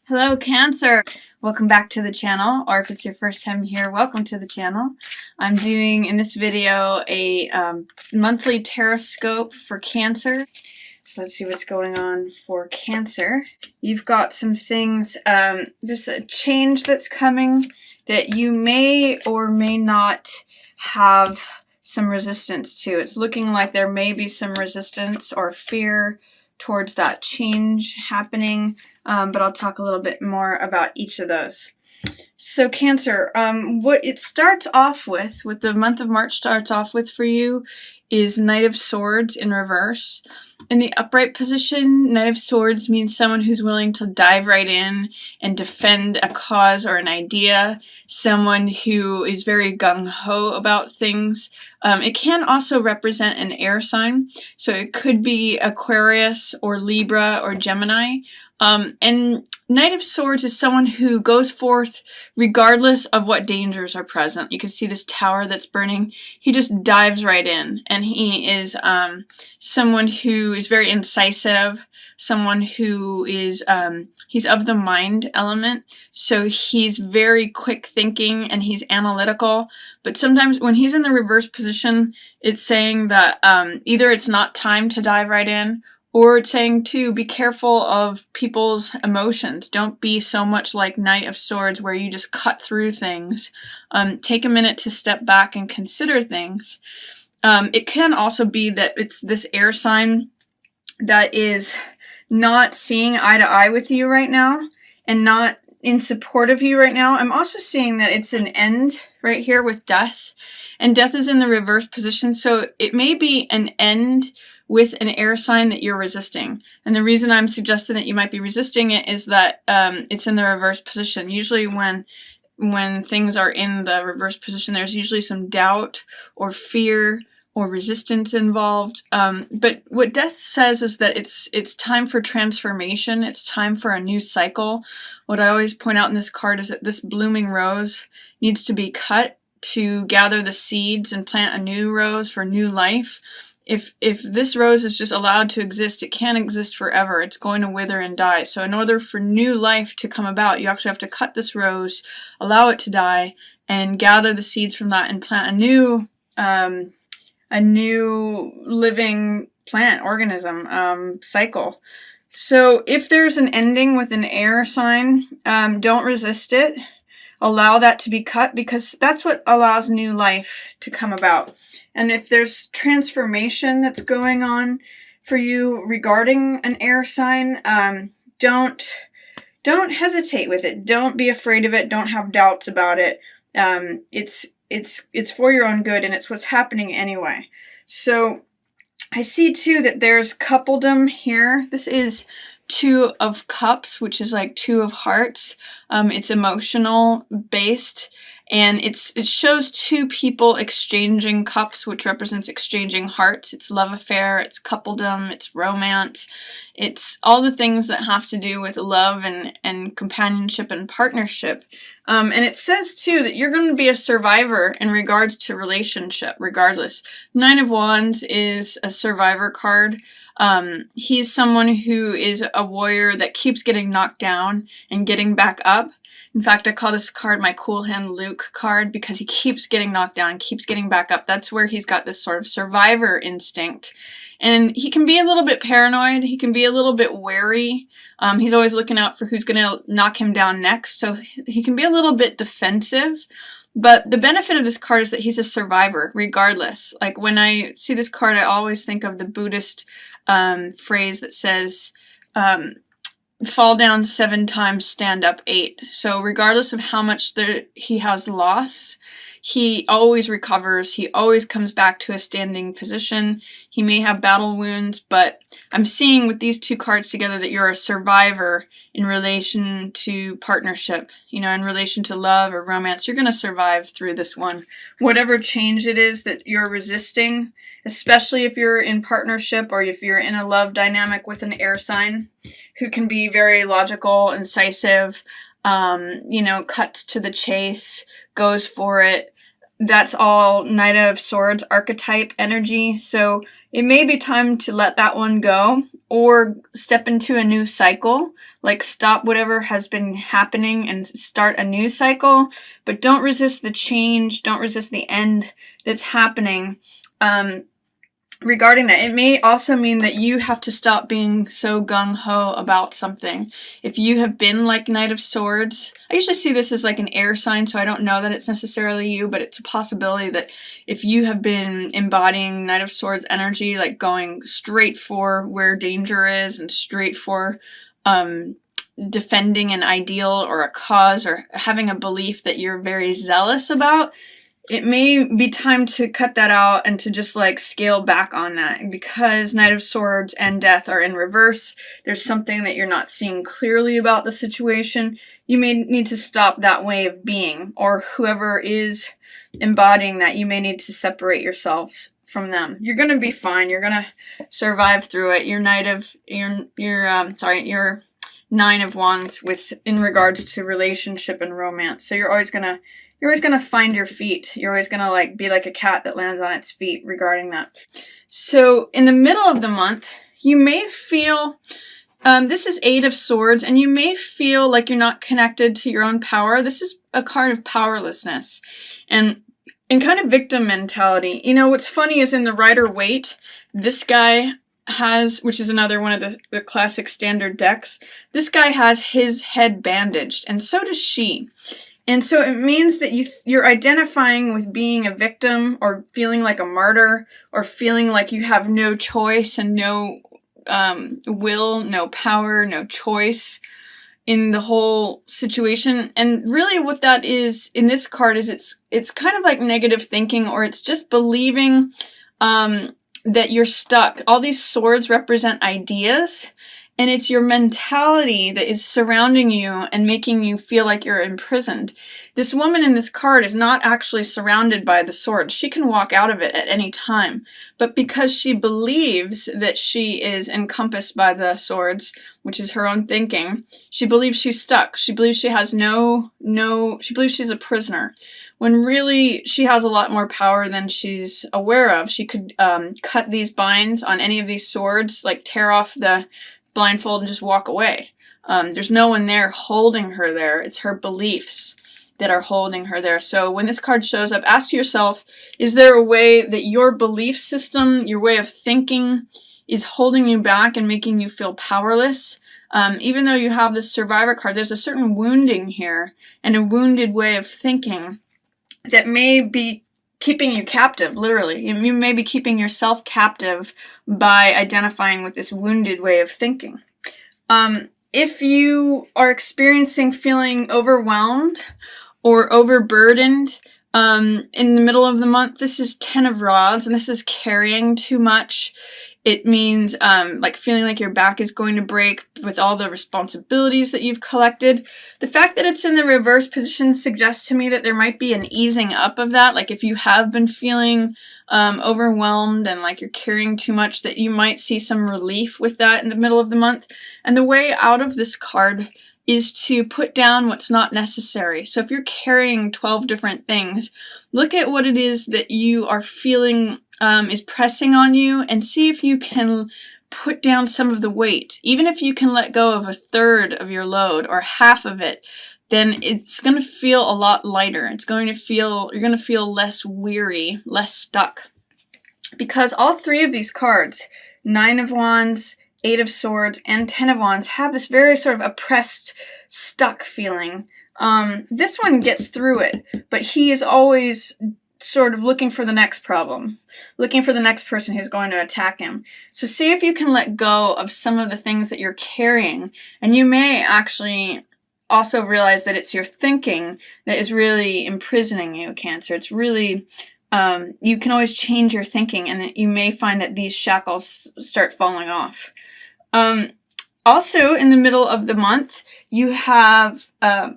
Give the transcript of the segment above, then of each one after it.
Hello, Cancer! Welcome back to the channel, or if it's your first time here, welcome to the channel. I'm doing, in this video, a monthly Taroscope for Cancer. So let's see what's going on for Cancer. You've got some things, there's a change that's coming that you may or may not have some resistance to. It's looking like there may be some resistance or fear towards that change happening, but I'll talk a little bit more about each of those. So Cancer, what it starts off with, what the month of March starts off with for you, is Knight of Swords in reverse. In the upright position, Knight of Swords means someone who's willing to dive right in and defend a cause or an idea, someone who is very gung-ho about things. It can also represent an air sign, so it could be Aquarius or Libra or Gemini. And Knight of Swords is someone who goes forth regardless of what dangers are present. You can see this tower that's burning. He just dives right in, and he is someone who is very incisive, someone who is, he's of the mind element, so he's very quick thinking and he's analytical, but sometimes when he's in the reverse position, it's saying that either it's not time to dive right in, or it's saying to be careful of people's emotions. Don't be so much like Knight of Swords where you just cut through things. Take a minute to step back and consider things. It can also be that it's this air sign that is not seeing eye to eye with you right now and not in support of you right now. I'm also seeing that it's an end right here with Death, and Death is in the reverse position, so it may be an end with an air sign that you're resisting. And the reason I'm suggesting that you might be resisting it is that it's in the reverse position. Usually when things are in the reverse position, there's usually some doubt or fear or resistance involved. But what Death says is that it's time for transformation. It's time for a new cycle. What I always point out in this card is that this blooming rose needs to be cut to gather the seeds and plant a new rose for new life. If this rose is just allowed to exist, it can't exist forever. It's going to wither and die. So in order for new life to come about, you actually have to cut this rose, allow it to die, and gather the seeds from that and plant a new living plant organism cycle. So if there's an ending with an air sign, don't resist it. Allow that to be cut, because that's what allows new life to come about. And if there's transformation that's going on for you regarding an air sign, don't hesitate with it. Don't be afraid of it. Don't have doubts about it. It's for your own good, and it's what's happening anyway. So I see too that there's coupledom here. This is Two of Cups, which is like Two of Hearts. It's emotional based, and it shows two people exchanging cups, which represents exchanging hearts. It's love affair, it's coupledom, it's romance. It's all the things that have to do with love and companionship and partnership. And it says too that you're going to be a survivor in regards to relationship, regardless. Nine of Wands is a survivor card. He's someone who is a warrior that keeps getting knocked down and getting back up. In fact, I call this card my Cool Hand Luke card, because he keeps getting knocked down, keeps getting back up. That's where he's got this sort of survivor instinct. And he can be a little bit paranoid. He can be a little bit wary. He's always looking out for who's going to knock him down next. So he can be a little bit defensive. But the benefit of this card is that he's a survivor, regardless. Like, when I see this card, I always think of the Buddhist phrase that says, fall down 7 times, stand up 8. So regardless of how much he has loss, he always recovers. He always comes back to a standing position. He may have battle wounds, but I'm seeing with these two cards together that you're a survivor in relation to partnership. You know, in relation to love or romance, you're going to survive through this one. Whatever change it is that you're resisting, especially if you're in partnership or if you're in a love dynamic with an air sign who can be very logical, incisive, you know, cuts to the chase, goes for it. That's all Knight of Swords archetype energy. So it may be time to let that one go, or step into a new cycle, like stop whatever has been happening and start a new cycle, but don't resist the change, don't resist the end that's happening. Regarding that, it may also mean that you have to stop being so gung-ho about something. If you have been like Knight of Swords, I usually see this as like an air sign, so I don't know that it's necessarily you, but it's a possibility that if you have been embodying Knight of Swords energy, like going straight for where danger is and straight for defending an ideal or a cause or having a belief that you're very zealous about, it may be time to cut that out and to just like scale back on that. Because Knight of Swords and Death are in reverse, there's something that you're not seeing clearly about the situation. You may need to stop that way of being, or whoever is embodying that, you may need to separate yourselves from them. You're gonna be fine. You're gonna survive through it. Your your Nine of Wands in regards to relationship and romance. So you're always gonna find your feet. You're always gonna like be like a cat that lands on its feet regarding that. So in the middle of the month, you may feel, this is Eight of Swords, and you may feel like you're not connected to your own power. This is a card of powerlessness and kind of victim mentality. You know, what's funny is in the Rider-Waite, this guy has, which is another one of the classic standard decks, this guy has his head bandaged, and so does she. And so it means that you're identifying with being a victim, or feeling like a martyr, or feeling like you have no choice and no will, no power, no choice in the whole situation. And really what that is in this card is it's kind of like negative thinking, or it's just believing that you're stuck. All these swords represent ideas, and it's your mentality that is surrounding you and making you feel like you're imprisoned. This woman in this card is not actually surrounded by the sword. She can walk out of it at any time. But because she believes that she is encompassed by the swords, which is her own thinking, she believes she's stuck. She believes she has she believes she's a prisoner. When really she has a lot more power than she's aware of. She could cut these binds on any of these swords, like tear off the blindfold and just walk away. There's no one there holding her there. It's her beliefs that are holding her there. So when this card shows up, ask yourself, is there a way that your belief system, your way of thinking, is holding you back and making you feel powerless? Even though you have this Survivor card, there's a certain wounding here and a wounded way of thinking that may be keeping you captive, literally. You may be keeping yourself captive by identifying with this wounded way of thinking. If you are experiencing feeling overwhelmed or overburdened in the middle of the month, this is Ten of Rods, and this is carrying too much. It means like feeling like your back is going to break with all the responsibilities that you've collected. The fact that it's in the reverse position suggests to me that there might be an easing up of that. Like if you have been feeling overwhelmed and like you're carrying too much, that you might see some relief with that in the middle of the month. And the way out of this card is to put down what's not necessary. So if you're carrying 12 different things, look at what it is that you are feeling is pressing on you, and see if you can put down some of the weight. Even if you can let go of a third of your load or half of it, then it's going to feel a lot lighter. It's going to feel, you're going to feel less weary, less stuck. Because all three of these cards, Nine of Wands, Eight of Swords, and Ten of Wands, have this very sort of oppressed, stuck feeling. This one gets through it, but he is always sort of looking for the next problem, looking for the next person who's going to attack him. So see if you can let go of some of the things that you're carrying, and you may actually also realize that it's your thinking that is really imprisoning you, Cancer. It's really, you can always change your thinking, and you may find that these shackles start falling off. Also, in the middle of the month, you have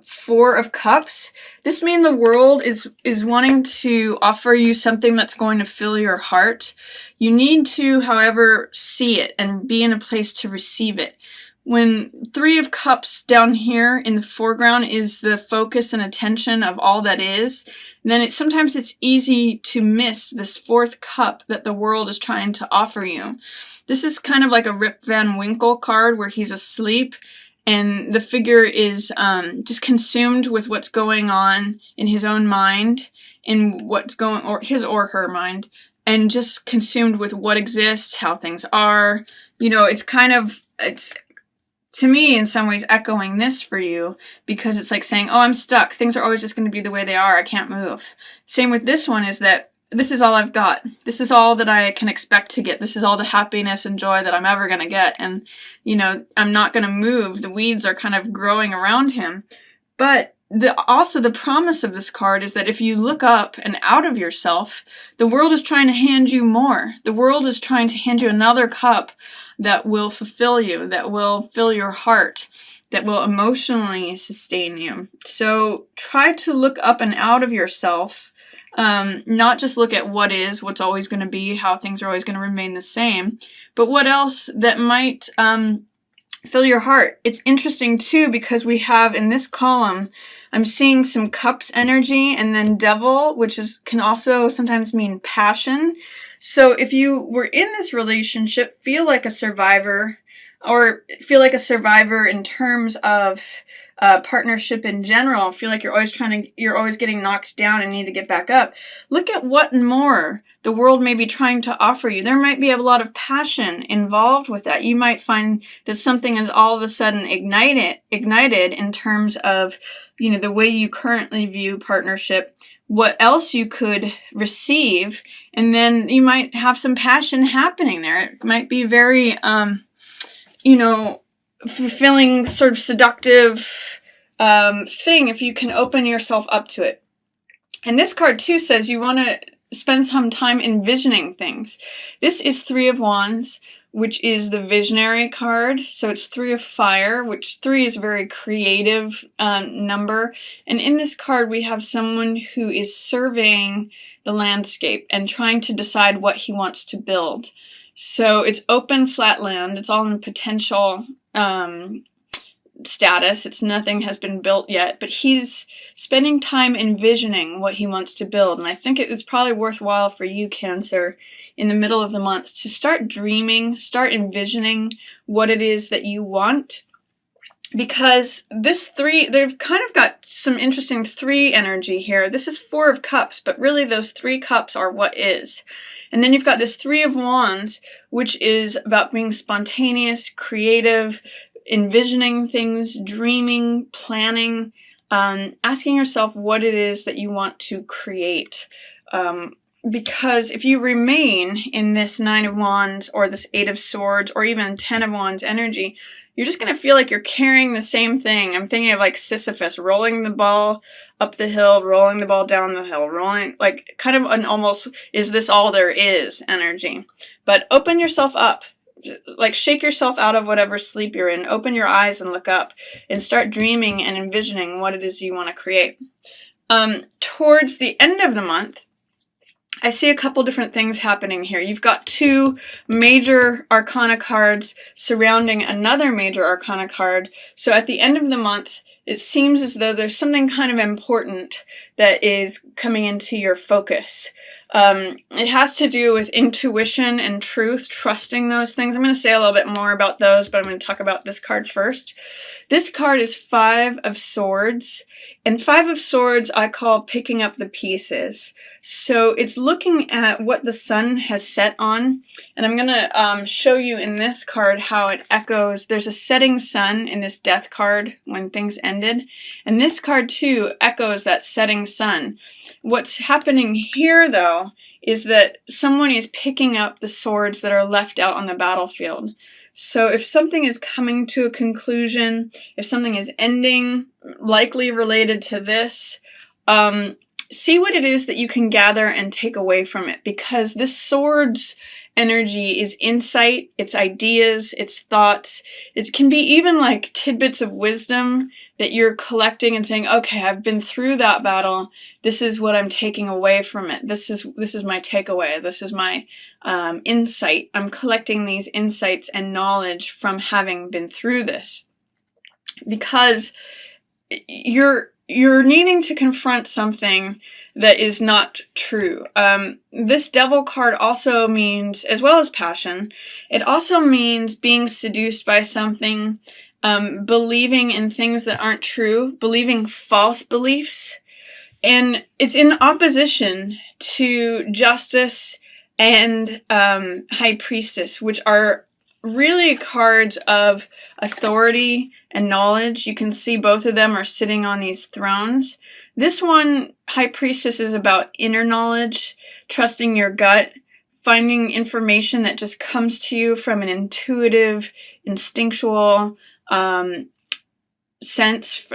Four of Cups. This means the world is wanting to offer you something that's going to fill your heart. You need to, however, see it and be in a place to receive it. when Three of Cups down here in the foreground is the focus and attention of all that is, then sometimes it's easy to miss this fourth cup that the world is trying to offer you. This is kind of like a Rip Van Winkle card where he's asleep and the figure is just consumed with what's going on in his own mind, in what's going, or his or her mind, and just consumed with what exists, how things are. You know, it's to me, in some ways, echoing this for you, because it's like saying, oh, I'm stuck. Things are always just going to be the way they are. I can't move. Same with this one, is that this is all I've got. This is all that I can expect to get. This is all the happiness and joy that I'm ever going to get. And, you know, I'm not going to move. The weeds are kind of growing around him. But also the promise of this card is that if you look up and out of yourself, the world is trying to hand you more. The world is trying to hand you another cup that will fulfill you, that will fill your heart, that will emotionally sustain you. So try to look up and out of yourself, not just look at what is, what's always going to be, how things are always going to remain the same, but what else that might fill your heart. It's interesting too, because we have in this column, I'm seeing some cups energy and then devil, which can also sometimes mean passion. So if you were in this relationship, feel like a survivor, or feel like a survivor in terms of partnership in general, feel like you're always getting knocked down and need to get back up. Look at what more the world may be trying to offer you. There might be a lot of passion involved with that. You might find that something is all of a sudden ignited in terms of, you know, the way you currently view partnership, what else you could receive, and then you might have some passion happening there. It might be very, you know, fulfilling, sort of seductive thing if you can open yourself up to it. And this card too says you want to spend some time envisioning things. This is Three of Wands, which is the visionary card. So it's Three of Fire, which 3 is a very creative number. And in this card, we have someone who is surveying the landscape and trying to decide what he wants to build. So it's open flat land. It's all in potential status. It's nothing has been built yet, but he's spending time envisioning what he wants to build. And I think it is probably worthwhile for you, Cancer, in the middle of the month to start dreaming, start envisioning what it is that you want. Because this 3, they've kind of got some interesting 3 energy here. This is 4 of Cups, but really those 3 cups are what is. And then you've got this 3 of Wands, which is about being spontaneous, creative, envisioning things, dreaming, planning, asking yourself what it is that you want to create. Because if you remain in this 9 of Wands or this 8 of Swords or even 10 of Wands energy, you're just going to feel like you're carrying the same thing. I'm thinking of like Sisyphus, rolling the ball up the hill, rolling the ball down the hill, rolling, like kind of an almost, is this all there is energy. But open yourself up. Like shake yourself out of whatever sleep you're in. Open your eyes and look up and start dreaming and envisioning what it is you want to create. Towards the end of the month, I see a couple different things happening here. You've got 2 major arcana cards surrounding another major arcana card. So at the end of the month, it seems as though there's something kind of important that is coming into your focus. It has to do with intuition and truth, trusting those things. I'm going to say a little bit more about those, but I'm going to talk about this card first. This card is 5 of Swords, and 5 of Swords I call picking up the pieces. So it's looking at what the sun has set on, and I'm going to show you in this card how it echoes. There's a setting sun in this death card when things ended, and this card too echoes that setting sun. What's happening here though is that someone is picking up the swords that are left out on the battlefield. So if something is coming to a conclusion, if something is ending, likely related to this, see what it is that you can gather and take away from it, because this swords energy is insight, it's ideas, it's thoughts. It can be even like tidbits of wisdom that you're collecting and saying, okay, I've been through that battle. This is what I'm taking away from it. This is my takeaway. This is my insight. I'm collecting these insights and knowledge from having been through this. Because you're needing to confront something that is not true. This Devil card also means, as well as passion, it also means being seduced by something, believing in things that aren't true, believing false beliefs, and it's in opposition to Justice and High Priestess, which are really cards of authority and knowledge. You can see both of them are sitting on these thrones. This one, High Priestess, is about inner knowledge, trusting your gut, finding information that just comes to you from an intuitive, instinctual sense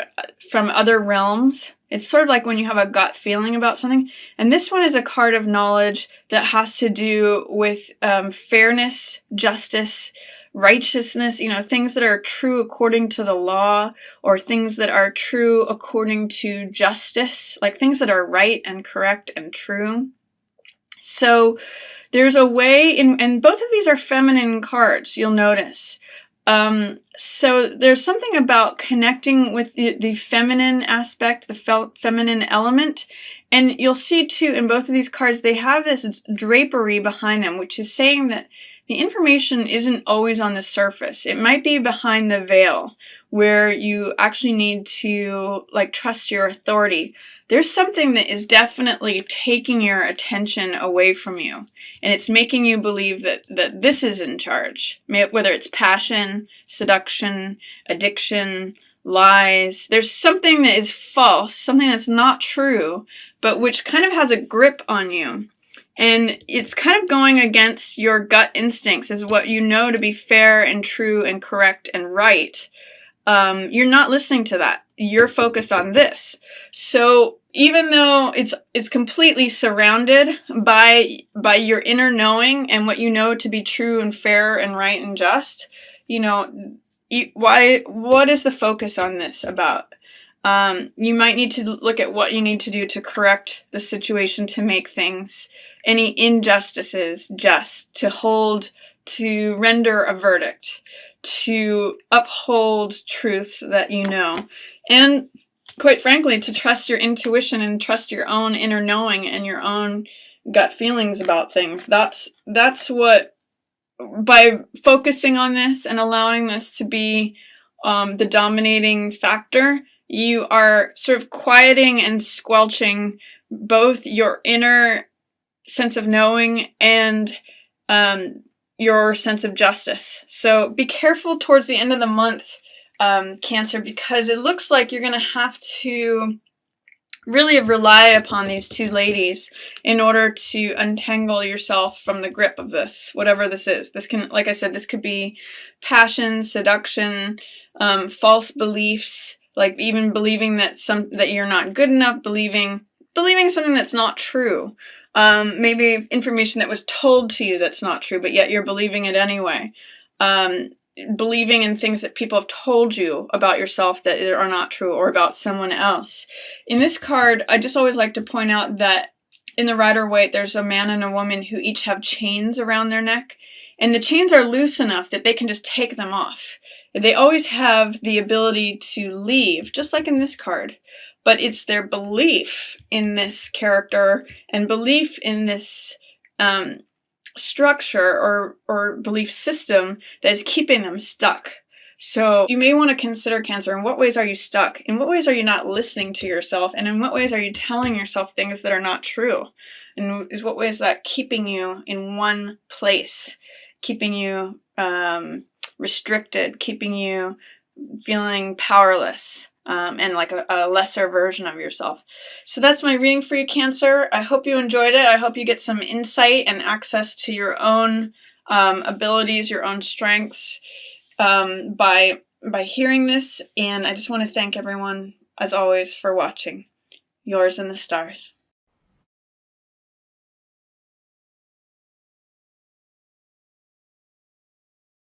from other realms. It's sort of like when you have a gut feeling about something. And this one is a card of knowledge that has to do with fairness, justice, righteousness, things that are true according to the law, or things that are true according to justice, like things that are right and correct and true. So there's a way and both of these are feminine cards, you'll notice. So there's something about connecting with the feminine aspect, the feminine element. And you'll see too, in both of these cards, they have this drapery behind them, which is saying that the information isn't always on the surface. It might be behind the veil, where you actually need to trust your authority. There's something that is definitely taking your attention away from you, and it's making you believe that this is in charge, whether it's passion, seduction, addiction, lies. There's something that is false, something that's not true, but which kind of has a grip on you. And it's kind of going against your gut instincts, is what you know to be fair and true and correct and right. You're not listening to that. You're focused on this. So even though it's completely surrounded by your inner knowing and what you know to be true and fair and right and just, what is the focus on this about? You might need to look at what you need to do to correct the situation, to make things, any injustices just, to render a verdict, to uphold truths that you know, and quite frankly, to trust your intuition and trust your own inner knowing and your own gut feelings about things. That's what, by focusing on this and allowing this to be the dominating factor, you are sort of quieting and squelching both your inner sense of knowing and your sense of justice. So be careful towards the end of the month, Cancer, because it looks like you're going to have to really rely upon these two ladies in order to untangle yourself from the grip of this, whatever this is. This can, like I said, this could be passion, seduction, false beliefs, like even believing that you're not good enough, believing something that's not true. Maybe information that was told to you that's not true, but yet you're believing it anyway. Believing in things that people have told you about yourself that are not true, or about someone else. In this card, I just always like to point out that in the Rider-Waite, there's a man and a woman who each have chains around their neck, and the chains are loose enough that they can just take them off. They always have the ability to leave, just like in this card. But it's their belief in this character and belief in this structure or belief system that is keeping them stuck. So you may want to consider, Cancer, in what ways are you stuck? In what ways are you not listening to yourself? And in what ways are you telling yourself things that are not true? And in what ways is that keeping you in one place, keeping you restricted, keeping you feeling powerless? And like a lesser version of yourself. So that's my reading for you, Cancer. I hope you enjoyed it. I hope you get some insight and access to your own abilities, your own strengths by hearing this. And I just want to thank everyone, as always, for watching. Yours in the stars.